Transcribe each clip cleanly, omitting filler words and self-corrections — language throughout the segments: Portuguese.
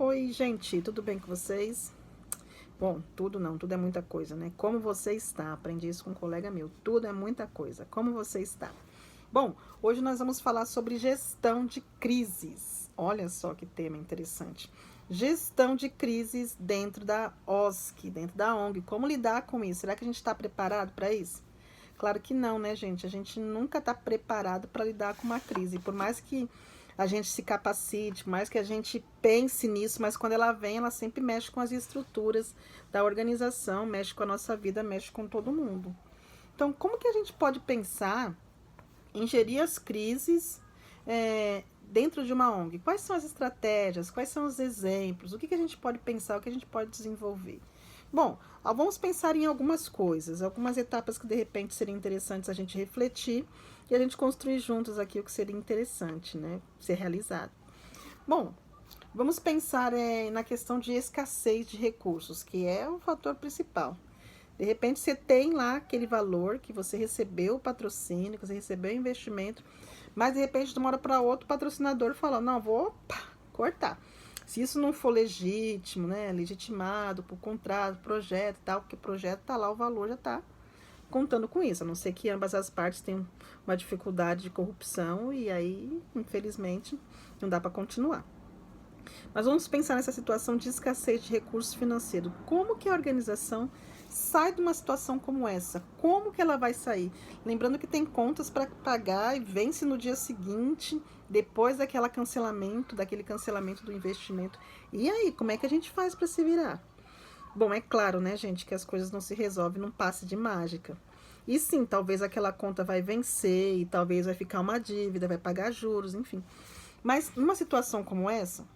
Oi, gente, tudo bem com vocês? Bom, tudo não, tudo é muita coisa, né? Como você está? Aprendi isso com um colega meu. Tudo é muita coisa. Como você está? Bom, hoje nós vamos falar sobre gestão de crises. Olha só que tema interessante. Gestão de crises dentro da OSC, dentro da ONG. Como lidar com isso? Será que a gente está preparado para isso? Claro que não, né, gente? A gente nunca está preparado para lidar com uma crise. Por mais que a gente se capacite, por mais que a gente pense nisso, mas quando ela vem, ela sempre mexe com as estruturas da organização, mexe com a nossa vida, mexe com todo mundo. Então, como que a gente pode pensar em gerir as crises dentro de uma ONG? Quais são as estratégias? Quais são os exemplos? O que a gente pode pensar? O que a gente pode desenvolver? Bom, vamos pensar em algumas coisas, algumas etapas que de repente seriam interessantes a gente refletir e a gente construir juntos aqui o que seria interessante, né, ser realizado. Bom, vamos pensar na questão de escassez de recursos, que é o fator principal. De repente você tem lá aquele valor que você recebeu o patrocínio, que você recebeu o investimento, mas de repente de uma hora para outra o patrocinador fala, não, vou cortar. Se isso não for legítimo, né, legitimado por contrato, projeto e tal, porque o projeto tá lá, o valor já tá contando com isso, a não ser que ambas as partes tenham uma dificuldade de corrupção e aí, infelizmente, não dá para continuar. Mas vamos pensar nessa situação de escassez de recursos financeiros. Como que a organização sai de uma situação como essa? Como que ela vai sair? Lembrando que tem contas para pagar e vence no dia seguinte, depois daquele cancelamento do investimento. E aí, como é que a gente faz para se virar? Bom, é claro, né, gente, que as coisas não se resolvem num passe de mágica. E sim, talvez aquela conta vai vencer e talvez vai ficar uma dívida, vai pagar juros, enfim. Mas numa situação como essa,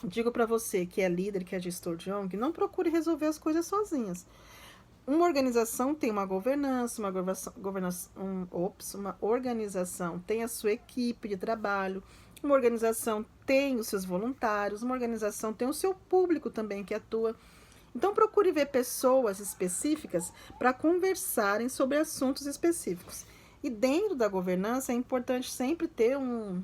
digo para você que é líder, que é gestor de ONG, não procure resolver as coisas sozinhas. Uma organização tem uma governança, uma organização tem a sua equipe de trabalho, uma organização tem os seus voluntários, uma organização tem o seu público também que atua. Então procure ver pessoas específicas para conversarem sobre assuntos específicos. E dentro da governança é importante sempre ter um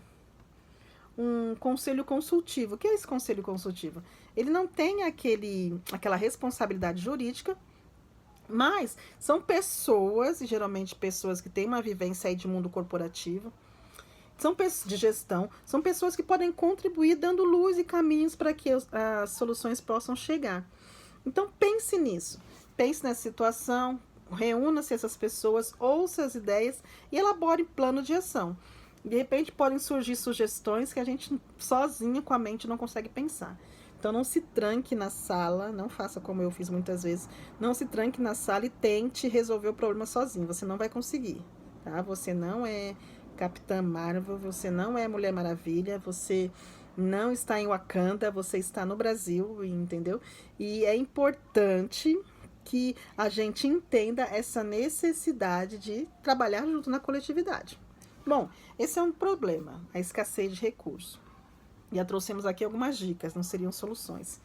conselho consultivo. O que é esse conselho consultivo? Ele não tem aquela responsabilidade jurídica, mas são pessoas, e geralmente pessoas que têm uma vivência aí de mundo corporativo, de gestão, são pessoas que podem contribuir dando luz e caminhos para que as soluções possam chegar. Então pense nisso, pense nessa situação, reúna-se essas pessoas, ouça as ideias e elabore plano de ação. De repente podem surgir sugestões que a gente sozinho com a mente não consegue pensar. Então não se tranque na sala, não faça como eu fiz muitas vezes, não se tranque na sala e tente resolver o problema sozinho, você não vai conseguir, tá? Você não é Capitã Marvel, você não é Mulher Maravilha, você não está em Wakanda, você está no Brasil, entendeu? E é importante que a gente entenda essa necessidade de trabalhar junto na coletividade. Bom, esse é um problema, a escassez de recursos. Já trouxemos aqui algumas dicas, não seriam soluções.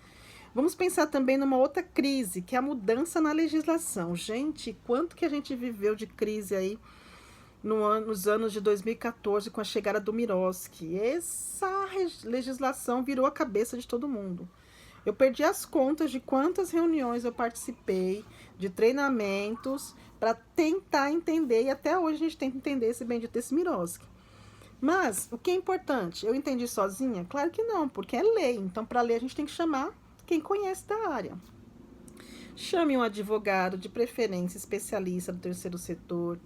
Vamos pensar também numa outra crise, que é a mudança na legislação. Gente, quanto que a gente viveu de crise aí nos anos de 2014, com a chegada do Miroski. Essa legislação virou a cabeça de todo mundo. Eu perdi as contas de quantas reuniões eu participei, de treinamentos, para tentar entender, e até hoje a gente tenta entender esse bendito desse Miroski. Mas, o que é importante? Eu entendi sozinha? Claro que não, porque é lei. Então, para ler, a gente tem que chamar quem conhece da área. Chame um advogado, de preferência especialista do terceiro setor.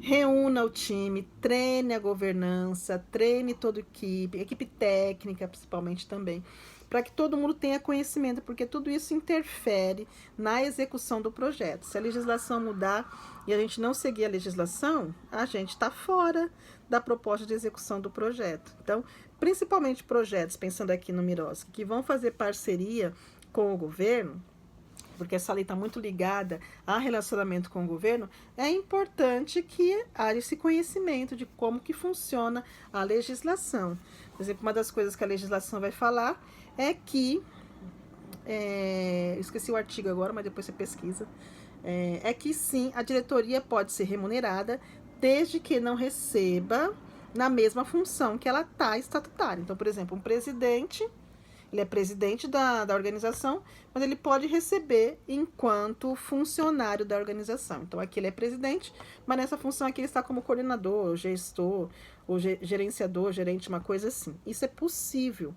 Reúna o time, treine a governança, treine toda a equipe técnica principalmente também, para que todo mundo tenha conhecimento, porque tudo isso interfere na execução do projeto. Se a legislação mudar e a gente não seguir a legislação, a gente está fora da proposta de execução do projeto. Então, principalmente projetos, pensando aqui no Miroski, que vão fazer parceria com o governo, porque essa lei está muito ligada a relacionamento com o governo, é importante que haja esse conhecimento de como que funciona a legislação. Por exemplo, uma das coisas que a legislação vai falar é que, eu esqueci o artigo agora, mas depois você pesquisa, é que sim, a diretoria pode ser remunerada desde que não receba na mesma função que ela está estatutária. Então, por exemplo, um presidente Ele é presidente da organização, mas ele pode receber enquanto funcionário da organização. Então, aqui ele é presidente, mas nessa função aqui ele está como coordenador, gestor, ou gerenciador, gerente, uma coisa assim. Isso é possível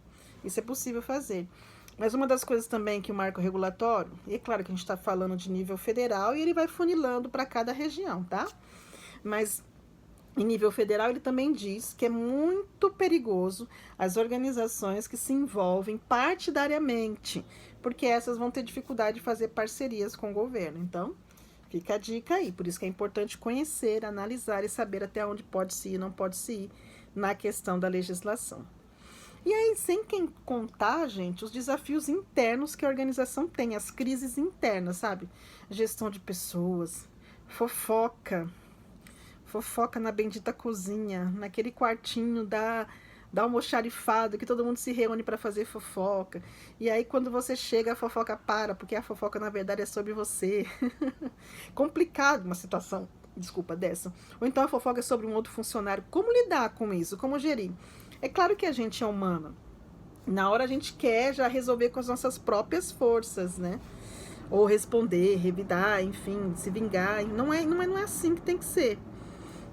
fazer. Mas uma das coisas também que o marco regulatório, e é claro que a gente está falando de nível federal, e ele vai funilando para cada região, tá? Mas em nível federal, ele também diz que é muito perigoso as organizações que se envolvem partidariamente, porque essas vão ter dificuldade de fazer parcerias com o governo. Então, fica a dica aí. Por isso que é importante conhecer, analisar e saber até onde pode se ir e não pode se ir na questão da legislação. E aí, sem quem contar, gente, os desafios internos que a organização tem, as crises internas, sabe? Gestão de pessoas, fofoca na bendita cozinha, naquele quartinho da almoxarifado, que todo mundo se reúne para fazer fofoca. E aí, quando você chega, a fofoca para, porque a fofoca, na verdade, é sobre você. Complicado uma situação, desculpa, dessa. Ou então a fofoca é sobre um outro funcionário. Como lidar com isso? Como gerir? É claro que a gente é humano. Na hora a gente quer já resolver com as nossas próprias forças, né? Ou responder, revidar, enfim, se vingar. Não é assim que tem que ser.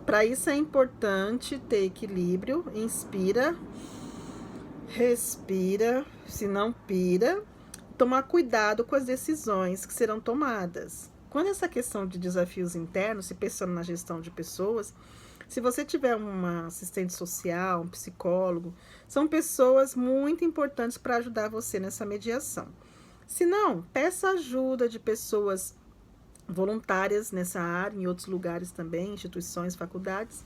Para isso é importante ter equilíbrio, inspira, respira, se não pira, tomar cuidado com as decisões que serão tomadas. Quando essa questão de desafios internos, se pensando na gestão de pessoas, se você tiver uma assistente social, um psicólogo, são pessoas muito importantes para ajudar você nessa mediação. Se não, peça ajuda de pessoas voluntárias nessa área, em outros lugares também, instituições, faculdades,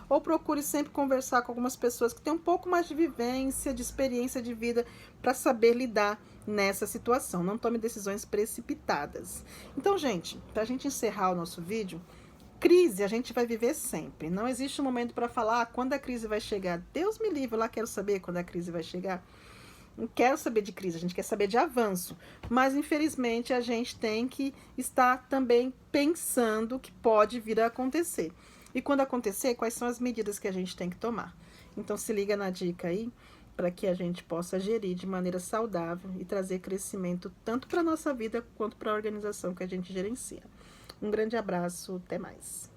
ou procure sempre conversar com algumas pessoas que têm um pouco mais de vivência, de experiência de vida, para saber lidar nessa situação. Não tome decisões precipitadas. Então, gente, para a gente encerrar o nosso vídeo, crise a gente vai viver sempre. Não existe um momento para falar quando a crise vai chegar. Deus me livre, eu lá quero saber quando a crise vai chegar. Não quero saber de crise, a gente quer saber de avanço. Mas, infelizmente, a gente tem que estar também pensando que pode vir a acontecer. E quando acontecer, quais são as medidas que a gente tem que tomar? Então, se liga na dica aí, para que a gente possa gerir de maneira saudável e trazer crescimento tanto para a nossa vida quanto para a organização que a gente gerencia. Um grande abraço, até mais.